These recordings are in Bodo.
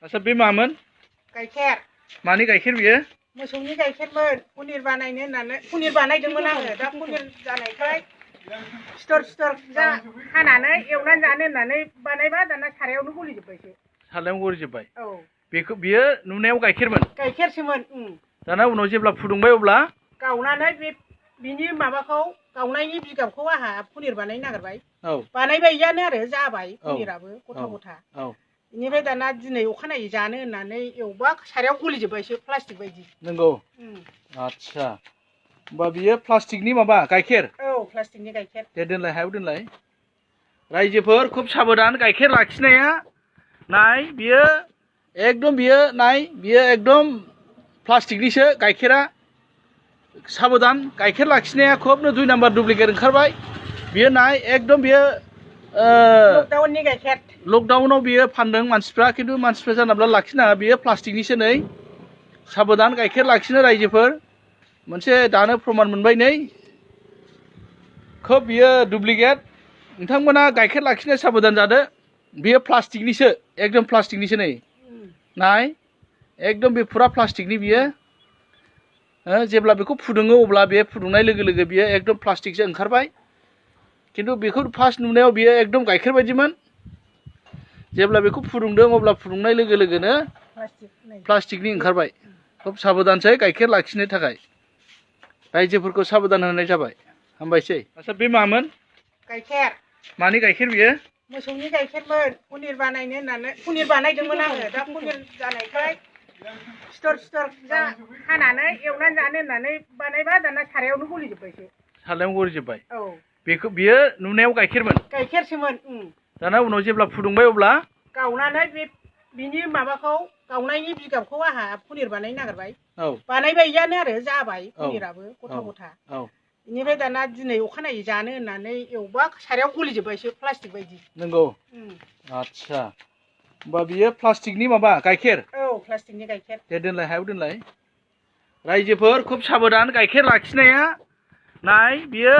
आच्छा बे मामोन? गाइखेर। मानि गाइखेर बियो? मोसौनि गाइखेरमोन। पनिर बानायनो होननानै पनिर बानायदोंमोन आङो। दा पनिर जानायखाय सिथर सिथर हानानै एवनानै जानो होननानै बानायबा दाना सारायावनो गलिजोब्बायसो। सारायावनो गलिजोब्बाय? औ। बियो नुनायाव गाइखेरमोन? गाइखेरसोमोन। दाना उनाव जेब्ला फुदुंबाय अब्ला गावनानै बिनि माबाखौ गावनायनि बिगाबखौ आहा पनिर बानायनो नागिरबाय। औ। बानायबायानो आरो जाबाय पनिराबो गथा गथा। औ। बेनिफ्राय दाना दिनै अखानायै जानो होननानै एवबा सारायाव गलिजोब्बायसो प्लास्टिक बायदि। नंगौ। आच्छा होमबा बियो प्लास्टिकनि माबा गाइखेर? औ प्लास्टिकनि गाइखेर। दे दोनलाय हायाव दोनलाय। रायजोफोर खुब साबधान गाइखेर लाखिनाया। नाय बियो एकदम बियो एकदम प्लास्टिकनिसो गाइखेरा। साबधान गाइखेर लाखिनाया खुबनो 2 नाम्बार डुप्लिकेट ओंखारबाय। बियो नाय एकदम बियो लकडाउननि गाइखेर। लकडाउनाव बियो फानदों मानसिफ्रा, खिन्थु मानसिफ्रा जानोब्ला लाखिनाङा। बियो प्लास्टिकनिसो नै। साबधान गाइखेर लाखिनो रायजोफोर। मोनसे दानो प्रमान मोनबाय नै। खोब बियो डुप्लिकेट। नोंथांमोना गाइखेर लाखिनो साबधान जादो। बियो प्लास्टिकनिसो एकदम प्लास्टिकनिसो नै। नाय एकदम बे फुरा प्लास्टिकनि बियो। जेब्ला बेखौ फुदुङो अब्ला बे फुदुंनाय लोगो लोगो बियो एकदम प्लास्टिकसो ओंखारबाय। खिन्थु बेखौ फार्स्ट नुनायाव बियो एकदम गाइखेर बायदिमोन। जेब्ला बेखौ फुदुंदों अब्ला फुदुंनाय लोगो लोगोनो प्लास्टिकनि ओंखारबाय। खुब साबधानसै गाइखेर लाखिनो थाखाय। रायजोफोरखौ साबधान होनाय जाबाय। हामबायसै। आच्छा बे मामोन? गाइखेर। मानि गाइखेर बियो? मोसौनि गाइखेरमोन। पनिर बानायनो होननानै पनिर बानायदोंमोन आङो। दा पनिर जानायखाय सिथर सिथर हानानै एवनानै जानो होननानै बानायबा दाना सारायावनो गलिजोब्बायसो। सारायावनो गलिजोब्बाय? औ। बियो नुनायाव गाइखेरमोन? गाइखेरसोमोन। दाना उनाव जेब्ला फुदुंबाय अब्ला गावनानै बिनि माबाखौ गावनायनि बिगाबखौ आहा पनिर बानायनो नागिरबाय। औ। बानायबायानो आरो जाबाय पनिराबो गथा गथा। औ। बेनिफ्राय दाना दिनै अखानायै जानो होननानै एवबा सारायाव गलिजोब्बायसो प्लास्टिक बायदि। नंगौ। आच्छा होमबा बियो प्लास्टिकनि माबा गाइखेर? औ प्लास्टिकनि गाइखेर। दे दोनलाय हायाव दोनलाय। रायजोफोर खुब साबधान गाइखेर लाखिनाया। नाय बियो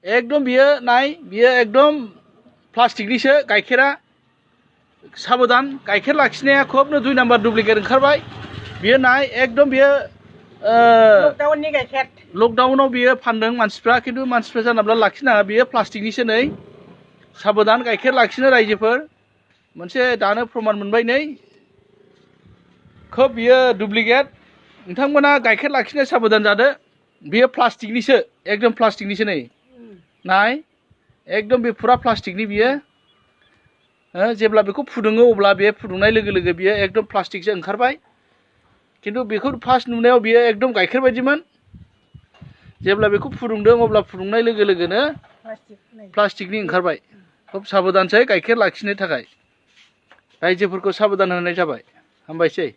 एकदम बियो एकदम प्लास्टिकनिसो गाइखेरा। साबधान गाइखेर लाखिनाया खुबनो 2 नाम्बार डुप्लिकेट ओंखारबाय। बियो नाय एकदम बियो लकडाउननि गाइखेर। लकडाउनाव बियो फानदों मानसिफ्रा, खिन्थु मानसिफ्रा जानोब्ला लाखिनाङा। बियो प्लास्टिकनिसो नै। साबधान गाइखेर लाखिनो रायजोफोर। मोनसे दानो प्रमान मोनबाय नै। खोब बियो डुप्लिकेट। नोंथांमोना गाइखेर लाखिनो साबधान जादो। बियो प्लास्टिकनिसो एकदम प्लास्टिकनिसो नै। नाय एकदम बे फुरा प्लास्टिकनि बियो। जेब्ला बेखौ फुदुङो अब्ला बे फुदुंनाय लोगो लोगो बियो एकदम प्लास्टिकसो ओंखारबाय। खिन्थु बेखौ फार्स्ट नुनायाव बियो एकदम गाइखेर बायदिमोन। जेब्ला बेखौ फुदुंदों अब्ला फुदुंनाय लोगो लोगोनो प्लास्टिकनि ओंखारबाय। खुब साबधानसै गाइखेर लाखिनो थाखाय। रायजोफोरखौ साबधान होनाय जाबाय। हामबायसै।